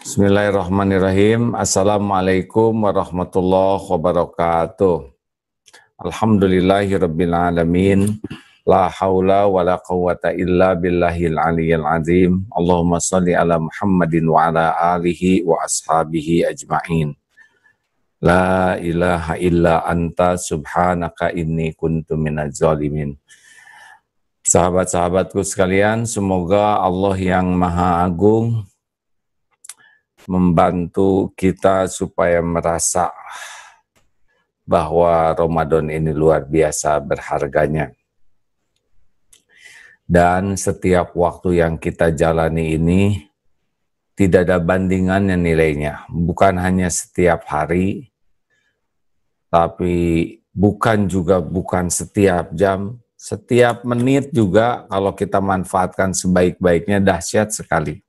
Bismillahirrahmanirrahim. Assalamualaikum warahmatullahi wabarakatuh. Alhamdulillahirabbil alamin. La haula wala quwata illa billahil aliyyil azim. Allahumma shalli ala Muhammadin wa ala alihi wa ashabihi ajmain. La ilaha illa anta subhanaka inni kuntu minaz zalimin. Sahabat-sahabatku sekalian, semoga Allah yang Maha Agung membantu kita supaya merasa bahwa Ramadan ini luar biasa berharganya. Dan setiap waktu yang kita jalani ini tidak ada bandingannya nilainya. Bukan hanya setiap hari, tapi bukan setiap jam, setiap menit juga kalau kita manfaatkan sebaik-baiknya dahsyat sekali.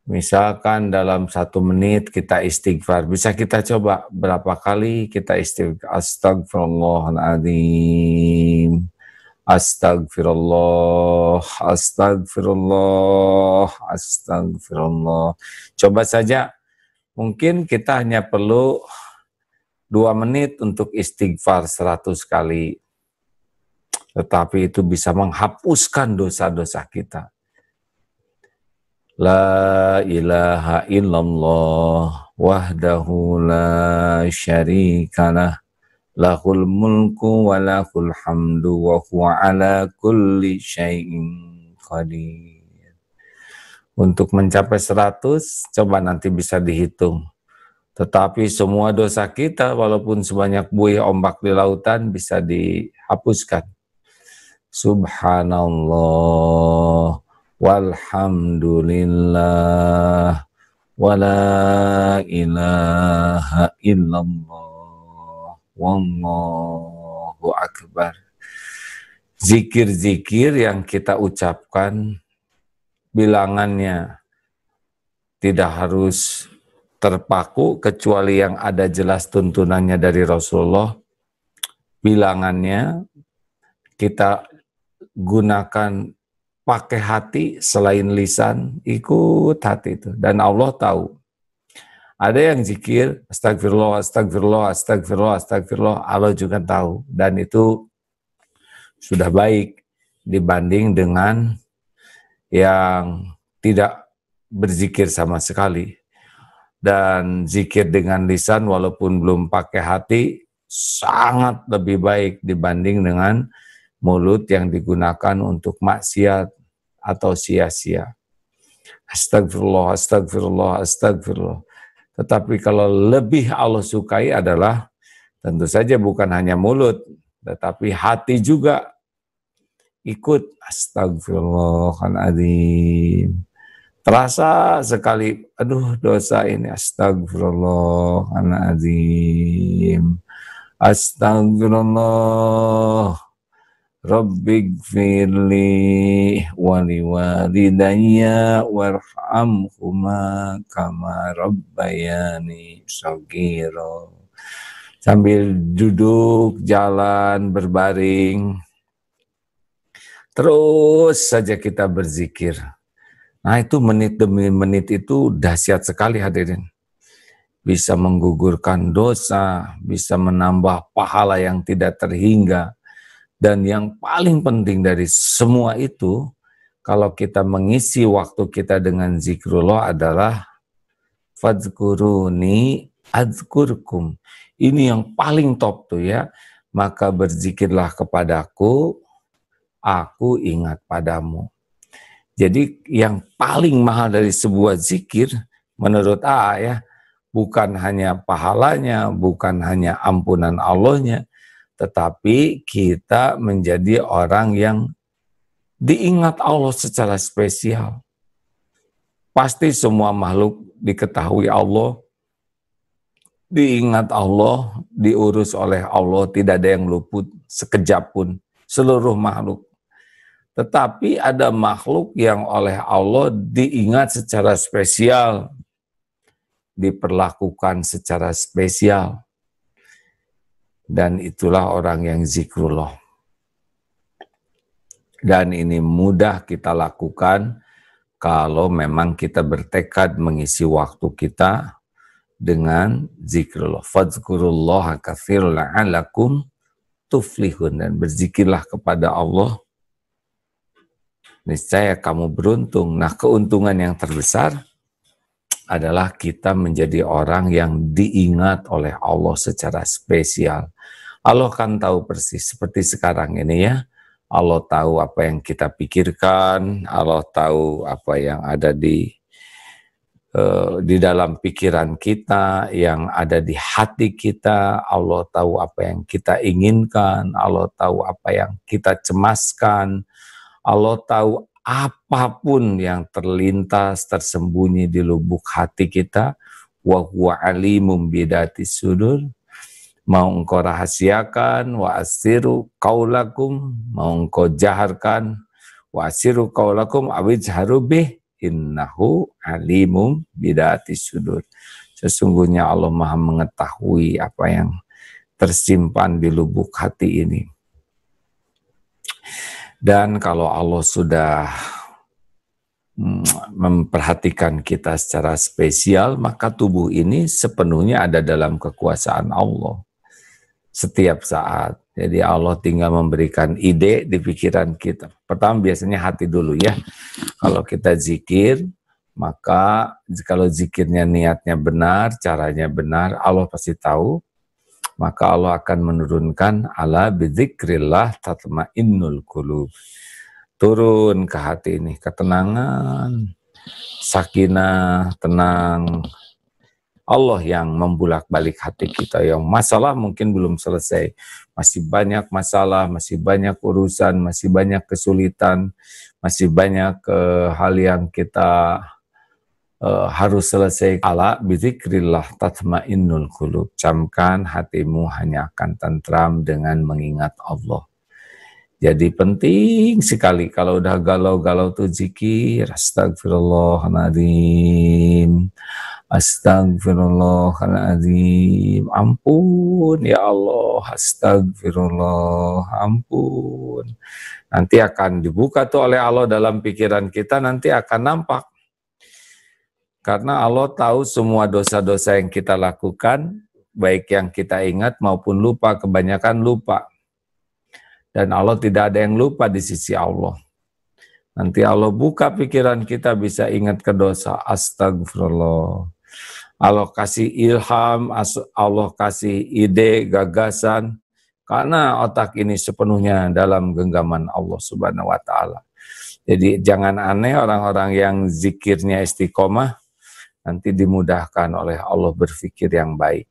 Misalkan dalam 1 menit kita istighfar, bisa kita coba berapa kali kita istighfar. Astagfirullahaladzim, astagfirullah, astagfirullah, astagfirullah. Coba saja, mungkin kita hanya perlu 2 menit untuk istighfar 100 kali. Tetapi itu bisa menghapuskan dosa-dosa kita. La ilaha illallah wahdahu la syarikalah lahul mulku wa lahul hamdu wa huwa ala kulli syai'in qadir. Untuk mencapai 100, coba nanti bisa dihitung. Tetapi semua dosa kita walaupun sebanyak buih ombak di lautan bisa dihapuskan. Subhanallah walhamdulillah wala ilaha illallah wallahu akbar. Zikir-zikir yang kita ucapkan bilangannya tidak harus terpaku kecuali yang ada jelas tuntunannya dari Rasulullah. Bilangannya kita gunakan pakai hati selain lisan, ikut hati itu. Dan Allah tahu. Ada yang zikir, astagfirullah, astagfirullah, astagfirullah, astagfirullah. Allah juga tahu. Dan itu sudah baik dibanding dengan yang tidak berzikir sama sekali. Dan zikir dengan lisan walaupun belum pakai hati, sangat lebih baik dibanding dengan mulut yang digunakan untuk maksiat atau sia-sia. Astagfirullah, astagfirullah, astagfirullah. Tetapi kalau lebih Allah sukai adalah tentu saja bukan hanya mulut, tetapi hati juga ikut astagfirullahaladzim. Terasa sekali, aduh dosa ini, astagfirullahaladzim. Astagfirullah. Rabbighfirli waliwalidayya warhamhuma kama rabbayani shaghira. Sambil duduk, jalan, berbaring, terus saja kita berzikir. Nah itu menit demi menit itu dahsyat sekali hadirin. Bisa menggugurkan dosa, bisa menambah pahala yang tidak terhingga. Dan yang paling penting dari semua itu, kalau kita mengisi waktu kita dengan zikrullah adalah fadzkuruni adzkurkum. Ini yang paling top tuh ya. Maka berzikirlah kepadaku, aku ingat padamu. Jadi yang paling mahal dari sebuah zikir menurut AA ya, bukan hanya pahalanya, bukan hanya ampunan Allahnya, tetapi kita menjadi orang yang diingat Allah secara spesial. Pasti semua makhluk diketahui Allah, diingat Allah, diurus oleh Allah, tidak ada yang luput sekejap pun, seluruh makhluk. Tetapi ada makhluk yang oleh Allah diingat secara spesial, diperlakukan secara spesial. Dan itulah orang yang zikrullah. Dan ini mudah kita lakukan kalau memang kita bertekad mengisi waktu kita dengan zikrullah. Fadzkurullaha katsiran la'allakum tuflihun, dan berzikirlah kepada Allah, niscaya kamu beruntung. Nah, keuntungan yang terbesar adalah kita menjadi orang yang diingat oleh Allah secara spesial. Allah kan tahu persis, seperti sekarang ini ya. Allah tahu apa yang kita pikirkan, Allah tahu apa yang ada di dalam pikiran kita, yang ada di hati kita. Allah tahu apa yang kita inginkan, Allah tahu apa yang kita cemaskan, Allah tahu apapun yang terlintas, tersembunyi di lubuk hati kita. Wa huwa alimum bidatis sudur. Mau engkau rahasiakan, wa asiru qaulakum, mau engkau jaharkan, wa asiru qaulakum awijharu bih, innahu alimum bidatis sudur. Sesungguhnya Allah Maha mengetahui apa yang tersimpan di lubuk hati ini. Dan kalau Allah sudah memperhatikan kita secara spesial, maka tubuh ini sepenuhnya ada dalam kekuasaan Allah setiap saat. Jadi Allah tinggal memberikan ide di pikiran kita. Pertama biasanya hati dulu ya. Kalau kita zikir, maka kalau zikirnya niatnya benar, caranya benar, Allah pasti tahu. Maka Allah akan menurunkan ala bidzikrillah tatmainnul qulub. Turun ke hati ini ketenangan, sakinah, tenang. Allah yang membulak-balik hati kita. Yang masalah mungkin belum selesai, masih banyak masalah, masih banyak urusan, masih banyak kesulitan, masih banyak hal yang kita harus selesai. Ala bizikrillah tatmainnul qulub. Camkan hatimu hanya akan tentram dengan mengingat Allah. Jadi penting sekali kalau udah galau-galau tuh zikir. Astagfirullahaladzim, astagfirullahaladzim, ampun ya Allah, astagfirullah, ampun. Nanti akan dibuka tuh oleh Allah dalam pikiran kita, nanti akan nampak. Karena Allah tahu semua dosa-dosa yang kita lakukan, baik yang kita ingat maupun lupa, kebanyakan lupa. Dan Allah tidak ada yang lupa di sisi Allah. Nanti Allah buka pikiran kita, bisa ingat ke dosa, astagfirullah. Allah kasih ilham, Allah kasih ide, gagasan. Karena otak ini sepenuhnya dalam genggaman Allah Subhanahu wa Ta'ala. Jadi jangan aneh orang-orang yang zikirnya istiqomah, nanti dimudahkan oleh Allah berpikir yang baik.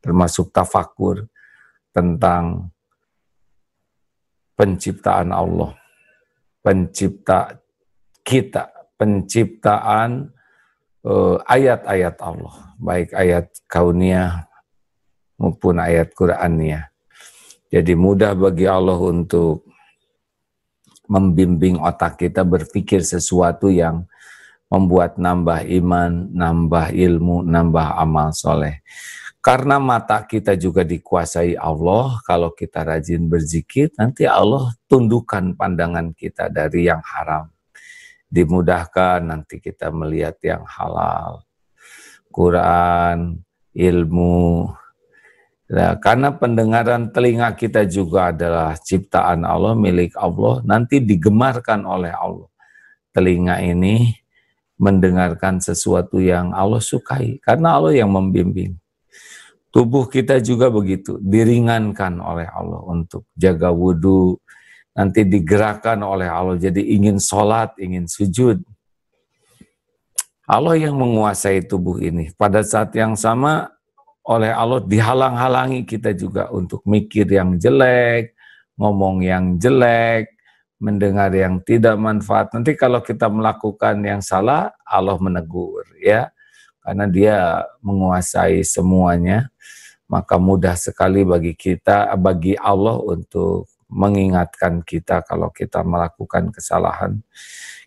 Termasuk tafakur tentang penciptaan Allah, pencipta kita, penciptaan ayat-ayat Allah, baik ayat kauniyah maupun ayat Qur'aniyah. Jadi mudah bagi Allah untuk membimbing otak kita berpikir sesuatu yang membuat nambah iman, nambah ilmu, nambah amal soleh. Karena mata kita juga dikuasai Allah, kalau kita rajin berzikir, nanti Allah tundukkan pandangan kita dari yang haram. Dimudahkan nanti kita melihat yang halal. Quran, ilmu. Nah, karena pendengaran telinga kita juga adalah ciptaan Allah, milik Allah, nanti digemarkan oleh Allah. Telinga ini mendengarkan sesuatu yang Allah sukai, karena Allah yang membimbing. Tubuh kita juga begitu, diringankan oleh Allah untuk jaga wudhu, nanti digerakkan oleh Allah, jadi ingin sholat, ingin sujud. Allah yang menguasai tubuh ini. Pada saat yang sama, oleh Allah dihalang-halangi kita juga untuk mikir yang jelek, ngomong yang jelek, mendengar yang tidak manfaat. Nanti kalau kita melakukan yang salah, Allah menegur, ya. Karena Dia menguasai semuanya, maka mudah sekali bagi kita, bagi Allah untuk mengingatkan kita kalau kita melakukan kesalahan.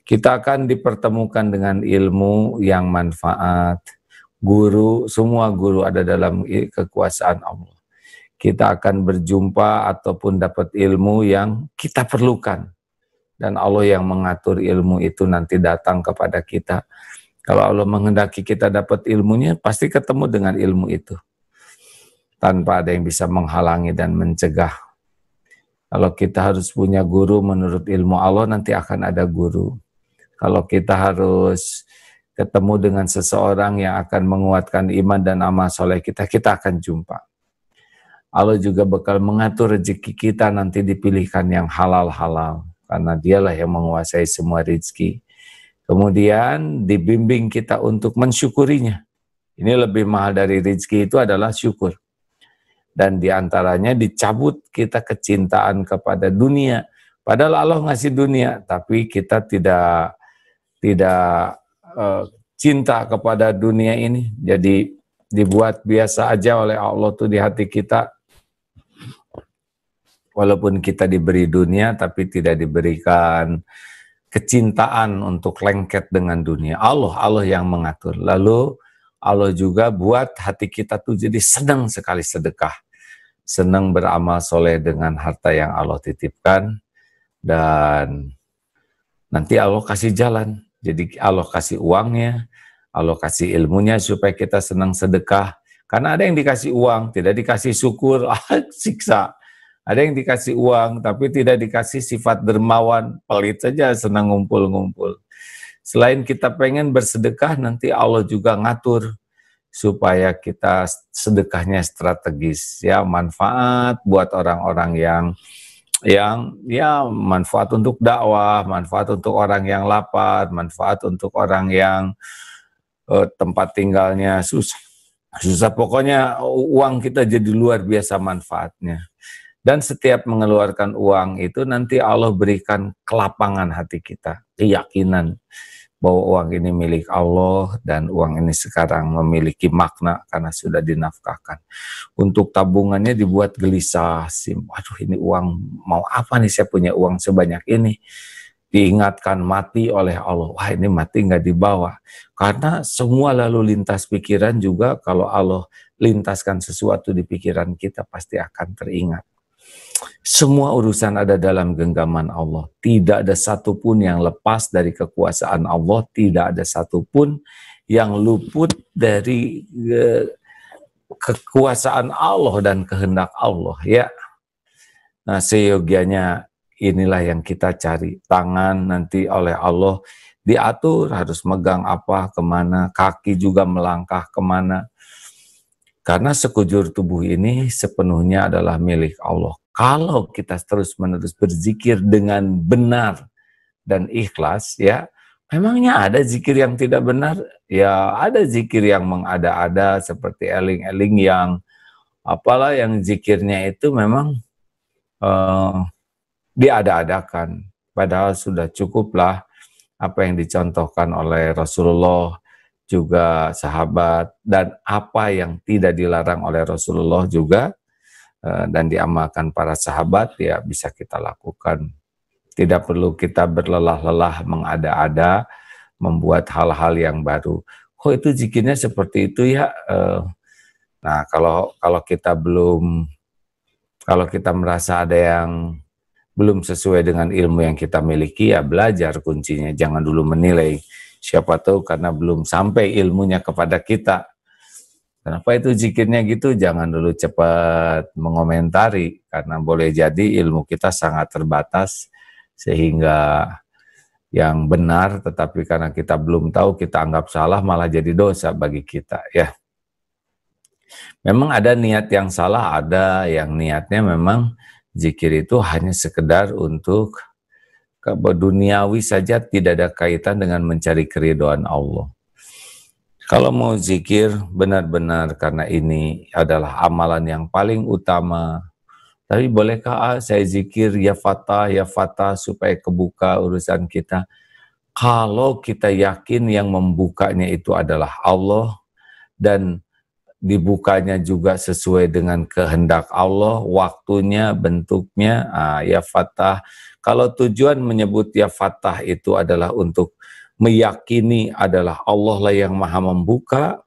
Kita akan dipertemukan dengan ilmu yang manfaat. Guru, semua guru ada dalam kekuasaan Allah. Kita akan berjumpa ataupun dapat ilmu yang kita perlukan dan Allah yang mengatur ilmu itu nanti datang kepada kita. Kalau Allah menghendaki kita dapat ilmunya, pasti ketemu dengan ilmu itu. Tanpa ada yang bisa menghalangi dan mencegah. Kalau kita harus punya guru menurut ilmu Allah, nanti akan ada guru. Kalau kita harus ketemu dengan seseorang yang akan menguatkan iman dan amal soleh kita, kita akan jumpa. Allah juga bakal mengatur rezeki kita nanti dipilihkan yang halal-halal. Karena dialah yang menguasai semua rezeki. Kemudian dibimbing kita untuk mensyukurinya. Ini lebih mahal dari rezeki itu adalah syukur. Dan diantaranya dicabut kita kecintaan kepada dunia. Padahal Allah ngasih dunia, tapi kita tidak cinta kepada dunia ini. Jadi dibuat biasa aja oleh Allah tuh di hati kita. Walaupun kita diberi dunia, tapi tidak diberikan kecintaan untuk lengket dengan dunia. Allah yang mengatur. Lalu Allah juga buat hati kita tuh jadi senang sekali sedekah. Senang beramal soleh dengan harta yang Allah titipkan. Dan nanti Allah kasih jalan. Jadi Allah kasih uangnya, Allah kasih ilmunya supaya kita senang sedekah. Karena ada yang dikasih uang, tidak dikasih syukur, siksa. Ada yang dikasih uang, tapi tidak dikasih sifat dermawan, pelit saja, senang ngumpul-ngumpul. Selain kita pengen bersedekah, nanti Allah juga ngatur supaya kita sedekahnya strategis, ya, manfaat buat orang-orang yang ya manfaat untuk dakwah, manfaat untuk orang yang lapar, manfaat untuk orang yang tempat tinggalnya susah. Pokoknya uang kita jadi luar biasa manfaatnya. Dan setiap mengeluarkan uang itu nanti Allah berikan kelapangan hati kita, keyakinan bahwa uang ini milik Allah dan uang ini sekarang memiliki makna karena sudah dinafkahkan. Untuk tabungannya dibuat gelisah, waduh ini uang mau apa nih, saya punya uang sebanyak ini. Diingatkan mati oleh Allah, wah ini mati nggak dibawa. Karena semua lalu lintas pikiran juga kalau Allah lintaskan sesuatu di pikiran kita pasti akan teringat. Semua urusan ada dalam genggaman Allah. Tidak ada satupun yang lepas dari kekuasaan Allah. Tidak ada satupun yang luput dari kekuasaan Allah dan kehendak Allah. Ya. Nah, seyogianya inilah yang kita cari. Tangan nanti oleh Allah diatur, harus megang apa, kemana. Kaki juga melangkah kemana. Karena sekujur tubuh ini sepenuhnya adalah milik Allah. Kalau kita terus-menerus berzikir dengan benar dan ikhlas, ya, memangnya ada zikir yang tidak benar? Ya, ada zikir yang mengada-ada seperti eling-eling yang apalah yang zikirnya itu memang diada-adakan. Padahal sudah cukuplah apa yang dicontohkan oleh Rasulullah, juga sahabat, dan apa yang tidak dilarang oleh Rasulullah juga dan diamalkan para sahabat, ya bisa kita lakukan. Tidak perlu kita berlelah-lelah mengada-ada, membuat hal-hal yang baru. Oh itu zikirnya seperti itu ya. Nah kalau kita merasa ada yang belum sesuai dengan ilmu yang kita miliki, ya belajar kuncinya. Jangan dulu menilai. Siapa tahu karena belum sampai ilmunya kepada kita. Kenapa itu zikirnya gitu? Jangan dulu cepat mengomentari, karena boleh jadi ilmu kita sangat terbatas, sehingga yang benar, tetapi karena kita belum tahu, kita anggap salah, malah jadi dosa bagi kita. Ya, memang ada niat yang salah, ada yang niatnya memang zikir itu hanya sekedar untuk duniawi saja, tidak ada kaitan dengan mencari keridhaan Allah. Kalau mau zikir benar-benar karena ini adalah amalan yang paling utama. Tapi bolehkah saya zikir ya fatah supaya kebuka urusan kita? Kalau kita yakin yang membukanya itu adalah Allah dan dibukanya juga sesuai dengan kehendak Allah, waktunya, bentuknya, ya fatah. Kalau tujuan menyebut ya fatah itu adalah untuk meyakini adalah Allah lah yang maha membuka,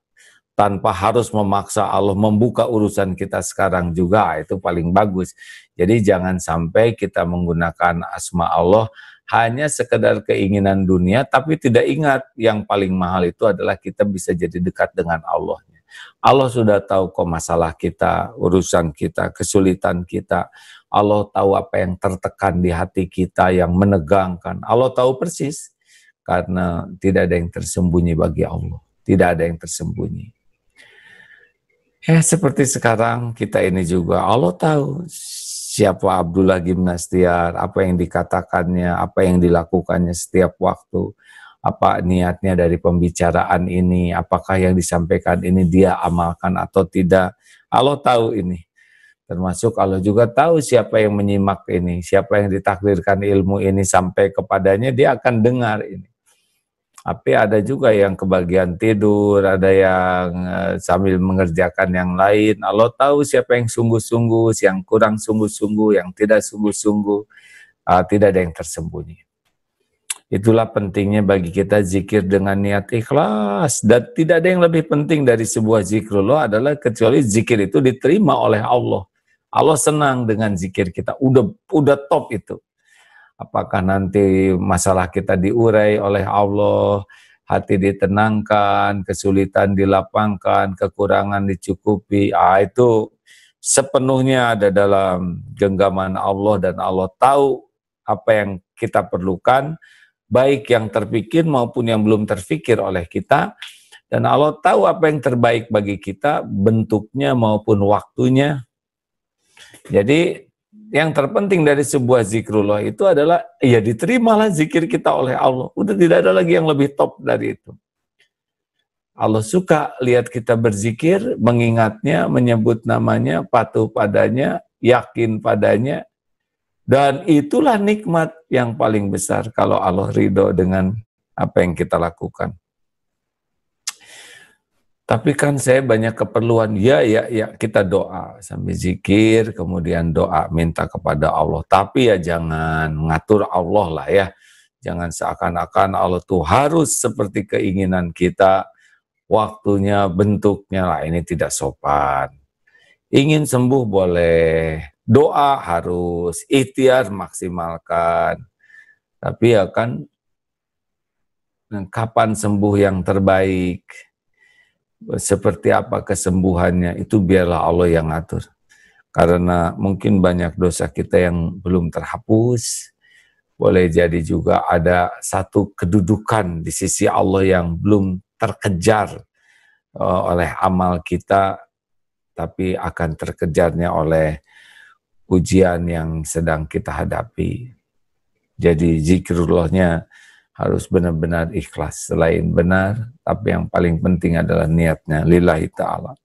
tanpa harus memaksa Allah membuka urusan kita sekarang juga, itu paling bagus. Jadi jangan sampai kita menggunakan asma Allah hanya sekedar keinginan dunia, tapi tidak ingat yang paling mahal itu adalah kita bisa jadi dekat dengan Allah. Allah sudah tahu kok masalah kita, urusan kita, kesulitan kita. Allah tahu apa yang tertekan di hati kita, yang menegangkan. Allah tahu persis, karena tidak ada yang tersembunyi bagi Allah. Tidak ada yang tersembunyi. Ya seperti sekarang kita ini juga, Allah tahu siapa Abdullah Gimnastiar, apa yang dikatakannya, apa yang dilakukannya setiap waktu, apa niatnya dari pembicaraan ini, apakah yang disampaikan ini dia amalkan atau tidak. Allah tahu ini. Termasuk Allah juga tahu siapa yang menyimak ini, siapa yang ditakdirkan ilmu ini sampai kepadanya, dia akan dengar ini. Tapi ada juga yang kebagian tidur, ada yang sambil mengerjakan yang lain. Allah tahu siapa yang sungguh-sungguh, yang kurang sungguh-sungguh, yang tidak sungguh-sungguh. Tidak ada yang tersembunyi. Itulah pentingnya bagi kita zikir dengan niat ikhlas. Dan tidak ada yang lebih penting dari sebuah zikrullah adalah kecuali zikir itu diterima oleh Allah. Allah senang dengan zikir kita. Udah top itu. Apakah nanti masalah kita diurai oleh Allah, hati ditenangkan, kesulitan dilapangkan, kekurangan dicukupi, itu sepenuhnya ada dalam genggaman Allah, dan Allah tahu apa yang kita perlukan, baik yang terpikir maupun yang belum terpikir oleh kita, dan Allah tahu apa yang terbaik bagi kita, bentuknya maupun waktunya. Jadi yang terpenting dari sebuah zikrullah itu adalah, ya diterimalah zikir kita oleh Allah. Udah tidak ada lagi yang lebih top dari itu. Allah suka lihat kita berzikir, mengingatnya, menyebut namanya, patuh padanya, yakin padanya. Dan itulah nikmat yang paling besar kalau Allah ridho dengan apa yang kita lakukan. Tapi kan saya banyak keperluan, ya kita doa sambil zikir, kemudian doa minta kepada Allah. Tapi ya jangan ngatur Allah lah ya. Jangan seakan-akan Allah tuh harus seperti keinginan kita, waktunya, bentuknya lah, ini tidak sopan. Ingin sembuh boleh, doa harus, ikhtiar maksimalkan. Tapi ya kan, kapan sembuh yang terbaik, seperti apa kesembuhannya, itu biarlah Allah yang atur. Karena mungkin banyak dosa kita yang belum terhapus, boleh jadi juga ada satu kedudukan di sisi Allah yang belum terkejar oleh amal kita, tapi akan terkejarnya oleh ujian yang sedang kita hadapi. Jadi zikrullahnya harus benar-benar ikhlas. Selain benar, tapi yang paling penting adalah niatnya lillahi ta'ala.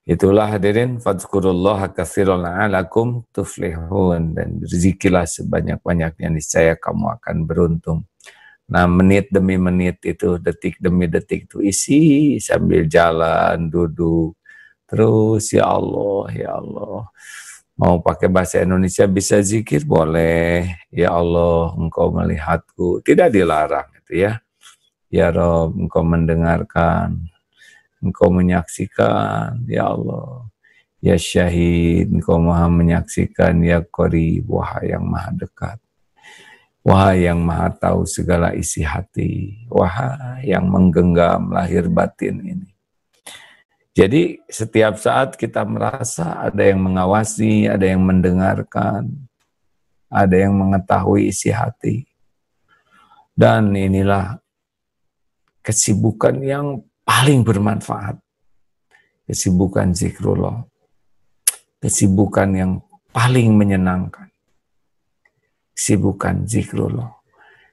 Itulah hadirin, fadzkurullaha katsiran la'alakum tuflihun, dan berzikirlah sebanyak-banyaknya, niscaya kamu akan beruntung. Nah, menit demi menit itu, detik demi detik itu isi sambil jalan, duduk, terus ya Allah, ya Allah. Mau pakai bahasa Indonesia bisa zikir boleh. Ya Allah, Engkau melihatku. Tidak dilarang itu ya. Ya Rabb, Engkau mendengarkan. Engkau menyaksikan. Ya Allah. Ya Syahid, Engkau maha menyaksikan. Ya Qarib, wahai yang maha dekat. Wahai yang maha tahu segala isi hati. Wahai yang menggenggam lahir batin ini. Jadi setiap saat kita merasa ada yang mengawasi, ada yang mendengarkan, ada yang mengetahui isi hati. Dan inilah kesibukan yang paling bermanfaat. Kesibukan zikrullah. Kesibukan yang paling menyenangkan. Kesibukan zikrullah.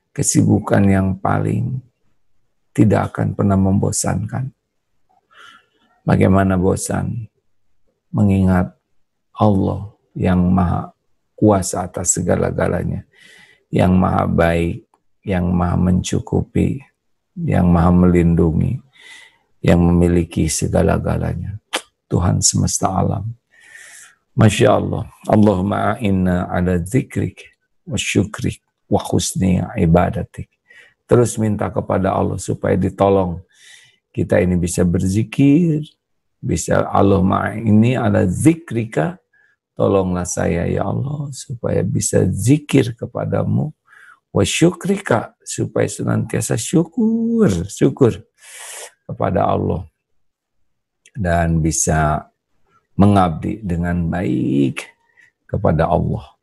Kesibukan yang paling tidak akan pernah membosankan. Bagaimana bosan mengingat Allah yang maha kuasa atas segala-galanya, yang maha baik, yang maha mencukupi, yang maha melindungi, yang memiliki segala-galanya. Tuhan semesta alam. Masya Allah. Allahumma a'inna ala dzikrik wa syukrik wa husni ibadatik. Terus minta kepada Allah supaya ditolong kita ini bisa berzikir, bisa Allahumma ini ala zikrika tolonglah saya ya Allah supaya bisa zikir kepadamu, wa syukrika, supaya senantiasa syukur kepada Allah dan bisa mengabdi dengan baik kepada Allah.